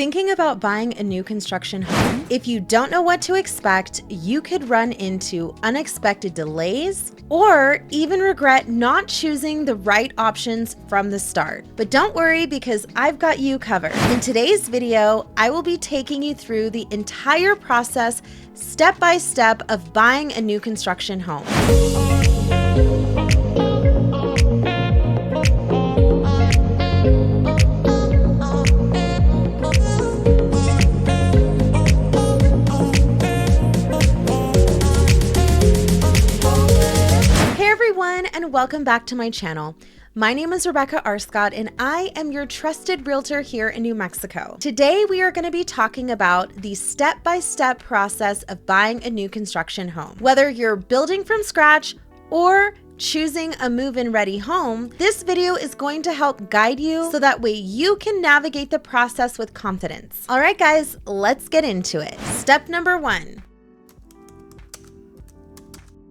Thinking about buying a new construction home? If you don't know what to expect, you could run into unexpected delays or even regret not choosing the right options from the start. But don't worry, because I've got you covered. In today's video, I will be taking you through the entire process, step by step, of buying a new construction home. And welcome back to my channel. My name is Rebecca Arscott and I am your trusted realtor here in New Mexico. Today we are going to be talking about the step-by-step process of buying a new construction home. Whether you're building from scratch or choosing a move-in ready home, this video is going to help guide you so that way you can navigate the process with confidence. All right guys, let's get into it. Step number 1.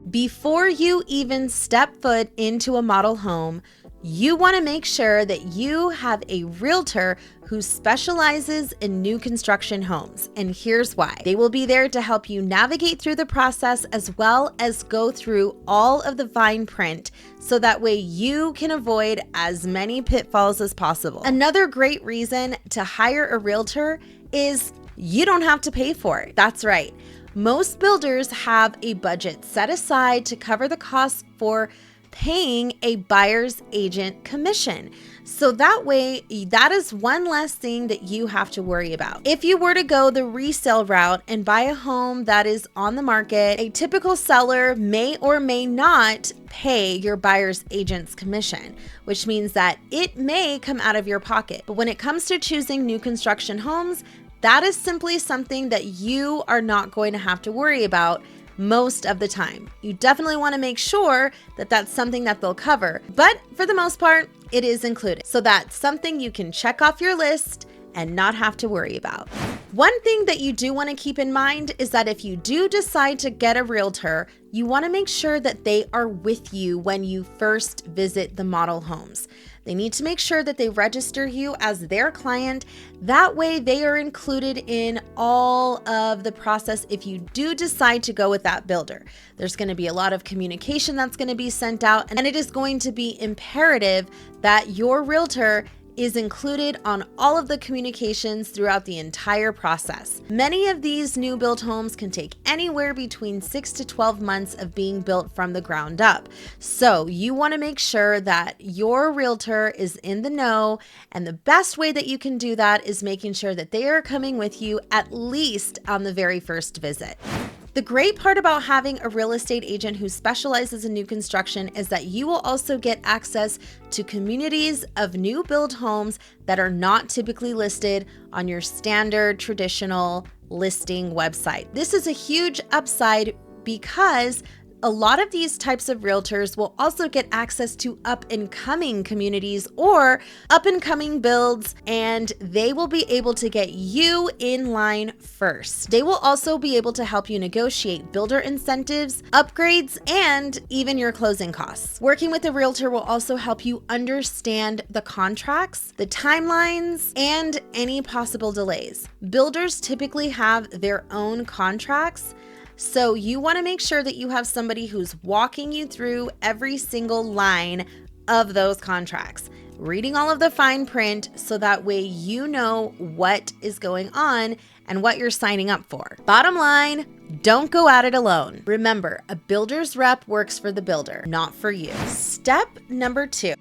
Before you even step foot into a model home, you want to make sure that you have a realtor who specializes in new construction homes. And here's why. They will be there to help you navigate through the process as well as go through all of the fine print so that way you can avoid as many pitfalls as possible. Another great reason to hire a realtor is you don't have to pay for it. That's right. Most builders have a budget set aside to cover the costs for paying a buyer's agent commission. So that way, that is one less thing that you have to worry about. If you were to go the resale route and buy a home that is on the market, a typical seller may or may not pay your buyer's agent's commission, which means that it may come out of your pocket. But when it comes to choosing new construction homes, that is simply something that you are not going to have to worry about most of the time. You definitely want to make sure that that's something that they'll cover, but for the most part, it is included. So that's something you can check off your list and not have to worry about. One thing that you do want to keep in mind is that if you do decide to get a realtor, you want to make sure that they are with you when you first visit the model homes. They need to make sure that they register you as their client. That way they are included in all of the process if you do decide to go with that builder. There's going to be a lot of communication that's going to be sent out, and it is going to be imperative that your realtor is included on all of the communications throughout the entire process. Many of these new build homes can take anywhere between 6 to 12 months of being built from the ground up. So you want to make sure that your realtor is in the know, and the best way that you can do that is making sure that they are coming with you at least on the very first visit. The great part about having a real estate agent who specializes in new construction is that you will also get access to communities of new build homes that are not typically listed on your standard traditional listing website. This is a huge upside because a lot of these types of realtors will also get access to up-and-coming communities or up-and-coming builds, and they will be able to get you in line first. They will also be able to help you negotiate builder incentives, upgrades, and even your closing costs. Working with a realtor will also help you understand the contracts, the timelines, and any possible delays. Builders typically have their own contracts, so you want to make sure that you have somebody who's walking you through every single line of those contracts, reading all of the fine print so that way you know what is going on and what you're signing up for. Bottom line, don't go at it alone. Remember, a builder's rep works for the builder, not for you. Step number 2.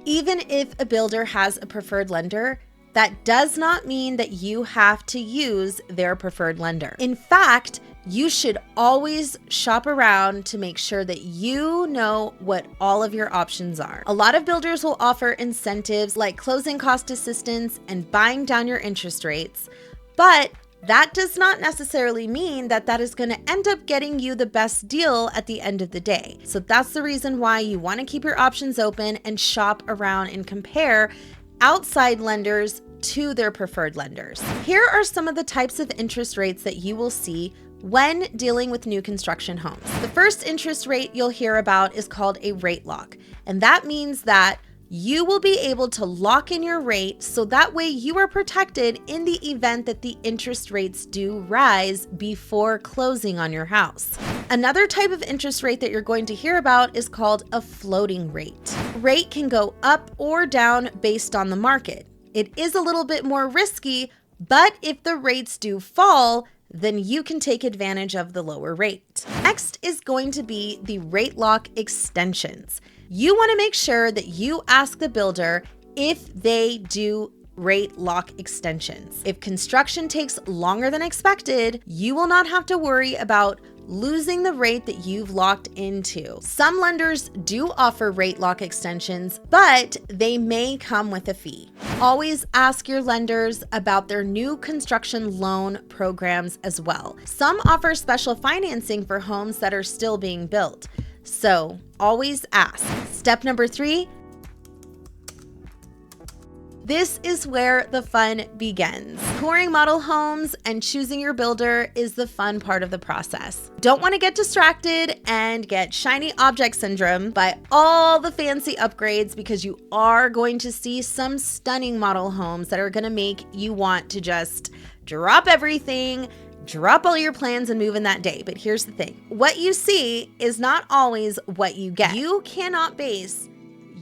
Even if a builder has a preferred lender, that does not mean that you have to use their preferred lender. In fact, you should always shop around to make sure that you know what all of your options are. A lot of builders will offer incentives like closing cost assistance and buying down your interest rates, but that does not necessarily mean that that is going to end up getting you the best deal at the end of the day. So that's the reason why you want to keep your options open and shop around and compare outside lenders to their preferred lenders. Here are some of the types of interest rates that you will see when dealing with new construction homes. The first interest rate you'll hear about is called a rate lock, and that means that you will be able to lock in your rate so that way you are protected in the event that the interest rates do rise before closing on your house. Another type of interest rate that you're going to hear about is called a floating rate. Rate can go up or down based on the market. It is a little bit more risky, but if the rates do fall, then you can take advantage of the lower rate. Next is going to be the rate lock extensions. You want to make sure that you ask the builder if they do rate lock extensions. If construction takes longer than expected, you will not have to worry about losing the rate that you've locked into. Some lenders do offer rate lock extensions, but they may come with a fee. Always ask your lenders about their new construction loan programs as well. Some offer special financing for homes that are still being built. So always ask. Step number 3, this is where the fun begins. Touring model homes and choosing your builder is the fun part of the process. Don't want to get distracted and get shiny object syndrome by all the fancy upgrades, because you are going to see some stunning model homes that are going to make you want to just drop everything, drop all your plans and move in that day. But here's the thing. What you see is not always what you get. You cannot base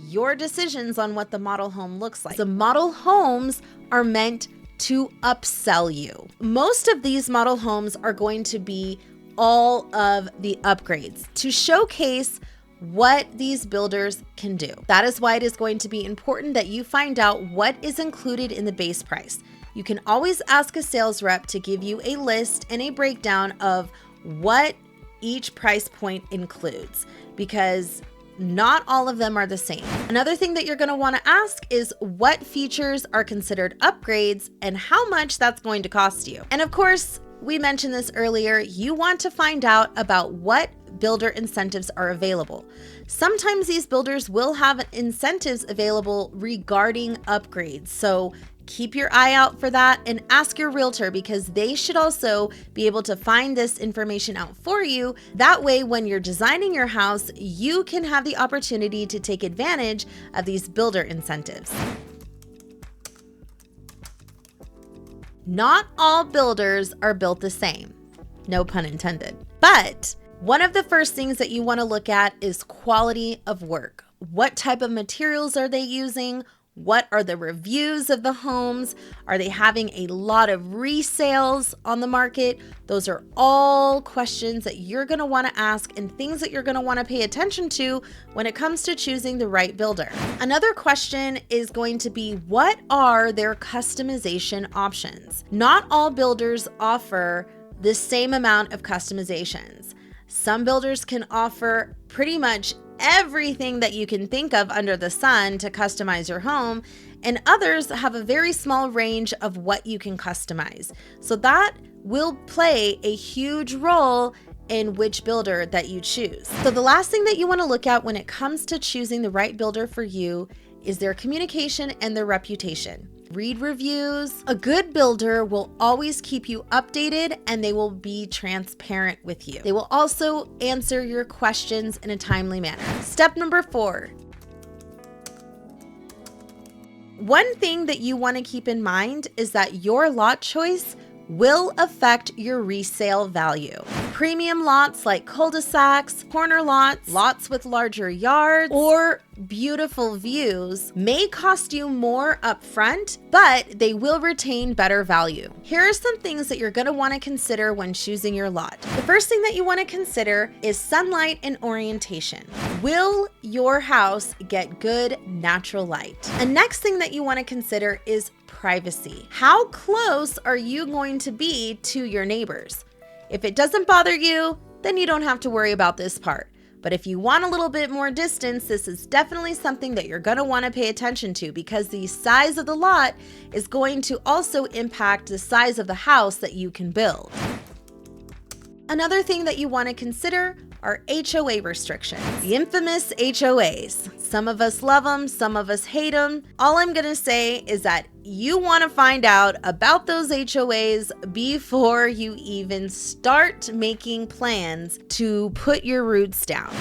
your decisions on what the model home looks like. The model homes are meant to upsell you. Most of these model homes are going to be all of the upgrades to showcase what these builders can do. That is why it is going to be important that you find out what is included in the base price. You can always ask a sales rep to give you a list and a breakdown of what each price point includes, because not all of them are the same. Another thing that you're going to want to ask is what features are considered upgrades and how much that's going to cost you. And of course, we mentioned this earlier, you want to find out about what builder incentives are available. Sometimes these builders will have incentives available regarding upgrades. So keep your eye out for that and ask your realtor, because they should also be able to find this information out for you. That way, when you're designing your house, you can have the opportunity to take advantage of these builder incentives. Not all builders are built the same, no pun intended. But one of the first things that you want to look at is quality of work. What type of materials are they using? What are the reviews of the homes? Are they having a lot of resales on the market? Those are all questions that you're going to want to ask and things that you're going to want to pay attention to when it comes to choosing the right builder. Another question is going to be, what are their customization options? Not all builders offer the same amount of customizations. Some builders can offer pretty much everything that you can think of under the sun to customize your home, and others have a very small range of what you can customize. So that will play a huge role in which builder that you choose. So the last thing that you want to look at when it comes to choosing the right builder for you is their communication and their reputation. Read reviews. A good builder will always keep you updated and they will be transparent with you. They will also answer your questions in a timely manner. Step number 4. One thing that you want to keep in mind is that your lot choice will affect your resale value. Premium lots like cul-de-sacs, corner lots, lots with larger yards, or beautiful views may cost you more upfront, but they will retain better value. Here are some things that you're going to want to consider when choosing your lot. The first thing that you want to consider is sunlight and orientation. Will your house get good natural light? The next thing that you want to consider is privacy. How close are you going to be to your neighbors? If it doesn't bother you, then you don't have to worry about this part. But if you want a little bit more distance, this is definitely something that you're going to want to pay attention to, because the size of the lot is going to also impact the size of the house that you can build. Another thing that you want to consider are HOA restrictions. The infamous HOAs. Some of us love them, some of us hate them. All I'm going to say is that you want to find out about those HOAs before you even start making plans to put your roots down.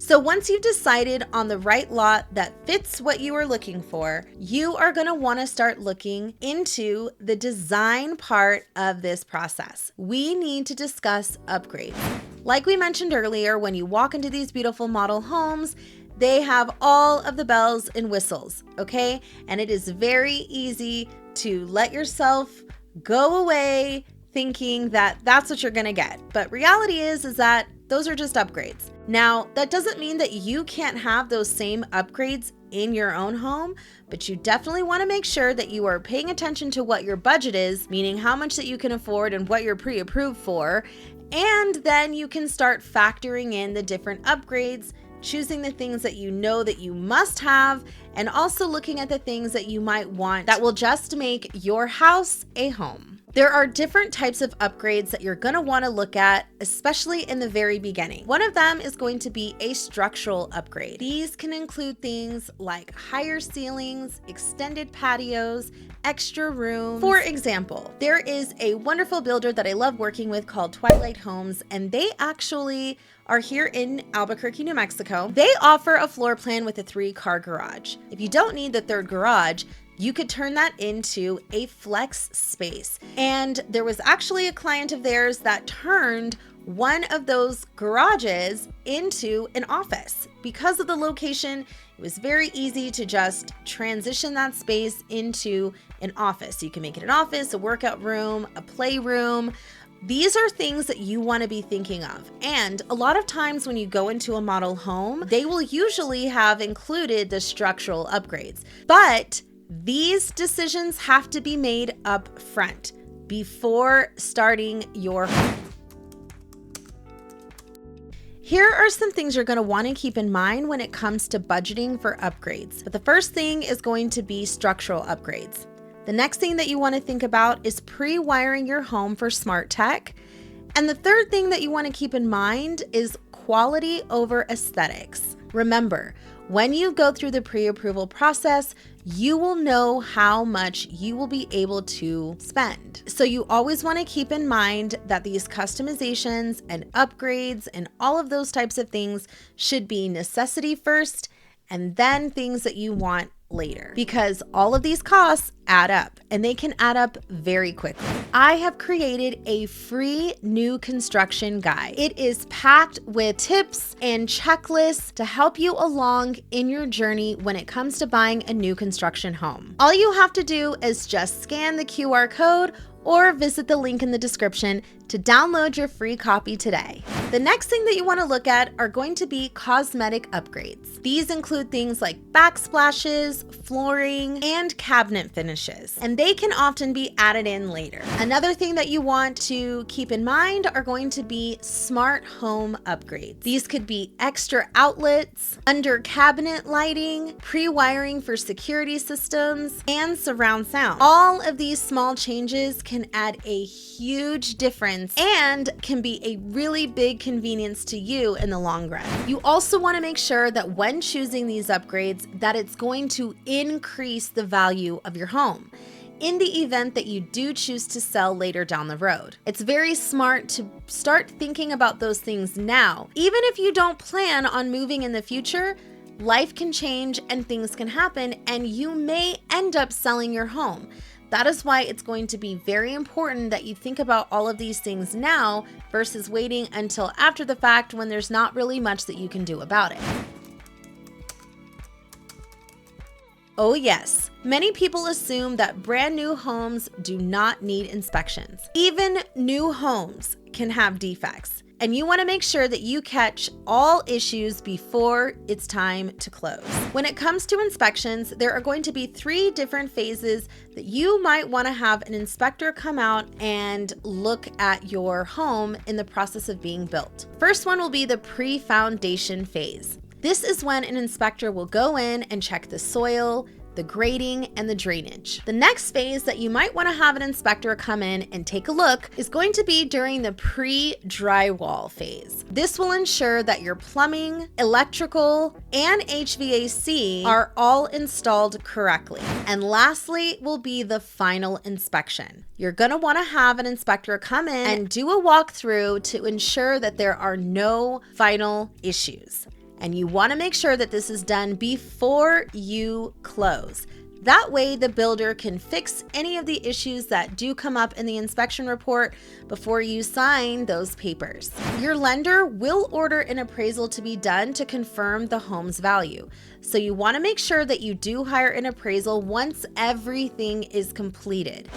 So once you've decided on the right lot that fits what you are looking for, you are going to want to start looking into the design part of this process. We need to discuss upgrades. Like we mentioned earlier, when you walk into these beautiful model homes, they have all of the bells and whistles, okay? And it is very easy to let yourself go away thinking that that's what you're going to get. But reality is that those are just upgrades. Now, that doesn't mean that you can't have those same upgrades in your own home, but you definitely want to make sure that you are paying attention to what your budget is, meaning how much that you can afford and what you're pre-approved for. And then you can start factoring in the different upgrades, choosing the things that you know that you must have, and also looking at the things that you might want that will just make your house a home. There are different types of upgrades that you're going to want to look at, especially in the very beginning. One of them is going to be a structural upgrade. These can include things like higher ceilings, extended patios, extra rooms. For example, there is a wonderful builder that I love working with called Twilight Homes, and they actually are here in Albuquerque, New Mexico. They offer a floor plan with a 3-car garage. If you don't need the 3rd garage, you could turn that into a flex space. And there was actually a client of theirs that turned one of those garages into an office. Because of the location, it was very easy to just transition that space into an office. You can make it an office, a workout room, a playroom. These are things that you want to be thinking of. And a lot of times when you go into a model home, they will usually have included the structural upgrades. But these decisions have to be made up front before starting your home. Here are some things you're going to want to keep in mind when it comes to budgeting for upgrades. But the first thing is going to be structural upgrades. The next thing that you want to think about is pre-wiring your home for smart tech. And the third thing that you want to keep in mind is quality over aesthetics. Remember, when you go through the pre-approval process, you will know how much you will be able to spend. So you always want to keep in mind that these customizations and upgrades and all of those types of things should be necessity first, and then things that you want later, because all of these costs add up and they can add up very quickly. I have created a free new construction guide. It is packed with tips and checklists to help you along in your journey when it comes to buying a new construction home. All you have to do is just scan the QR code or visit the link in the description to download your free copy today. The next thing that you want to look at are going to be cosmetic upgrades. These include things like backsplashes, flooring, and cabinet finishes, and they can often be added in later. Another thing that you want to keep in mind are going to be smart home upgrades. These could be extra outlets, under cabinet lighting, pre-wiring for security systems, and surround sound. All of these small changes can add a huge difference and can be a really big convenience to you in the long run. You also want to make sure that when choosing these upgrades that it's going to increase the value of your home in the event that you do choose to sell later down the road. It's very smart to start thinking about those things now. Even if you don't plan on moving in the future, life can change and things can happen and you may end up selling your home. That is why it's going to be very important that you think about all of these things now versus waiting until after the fact when there's not really much that you can do about it. Oh yes, many people assume that brand new homes do not need inspections. Even new homes can have defects, and you want to make sure that you catch all issues before it's time to close. When it comes to inspections, there are going to be 3 different phases that you might want to have an inspector come out and look at your home in the process of being built. First one will be the pre-foundation phase. This is when an inspector will go in and check the soil, the grading, and the drainage. The next phase that you might want to have an inspector come in and take a look is going to be during the pre-drywall phase. This will ensure that your plumbing, electrical, and HVAC are all installed correctly. And lastly will be the final inspection. You're going to want to have an inspector come in and do a walkthrough to ensure that there are no final issues. And you want to make sure that this is done before you close. That way, the builder can fix any of the issues that do come up in the inspection report before you sign those papers. Your lender will order an appraisal to be done to confirm the home's value. So you want to make sure that you do hire an appraisal once everything is completed.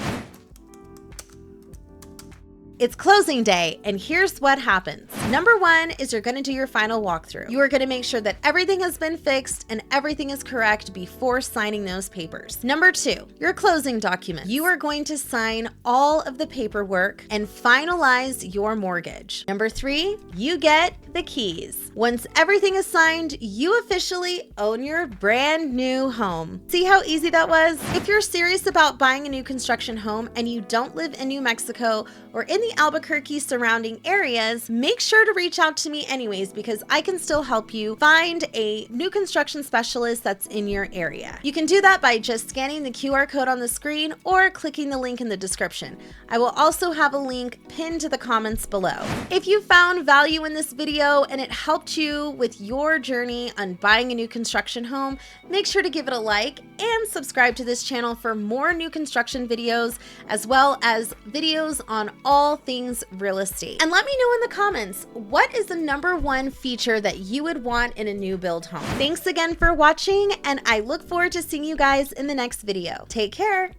It's closing day, and here's what happens. Number one is you're gonna do your final walkthrough. You are gonna make sure that everything has been fixed and everything is correct before signing those papers. Number two, your closing documents. You are going to sign all of the paperwork and finalize your mortgage. Number three, you get the keys. Once everything is signed, you officially own your brand new home. See how easy that was? If you're serious about buying a new construction home and you don't live in New Mexico or in the Albuquerque surrounding areas, make sure to reach out to me anyways, because I can still help you find a new construction specialist that's in your area. You can do that by just scanning the QR code on the screen or clicking the link in the description. I will also have a link pinned to the comments below. If you found value in this video and it helped you with your journey on buying a new construction home, make sure to give it a like and subscribe to this channel for more new construction videos, as well as videos on all things real estate. And let me know in the comments, what is the #1 feature that you would want in a new build home? Thanks again for watching, and I look forward to seeing you guys in the next video. Take care.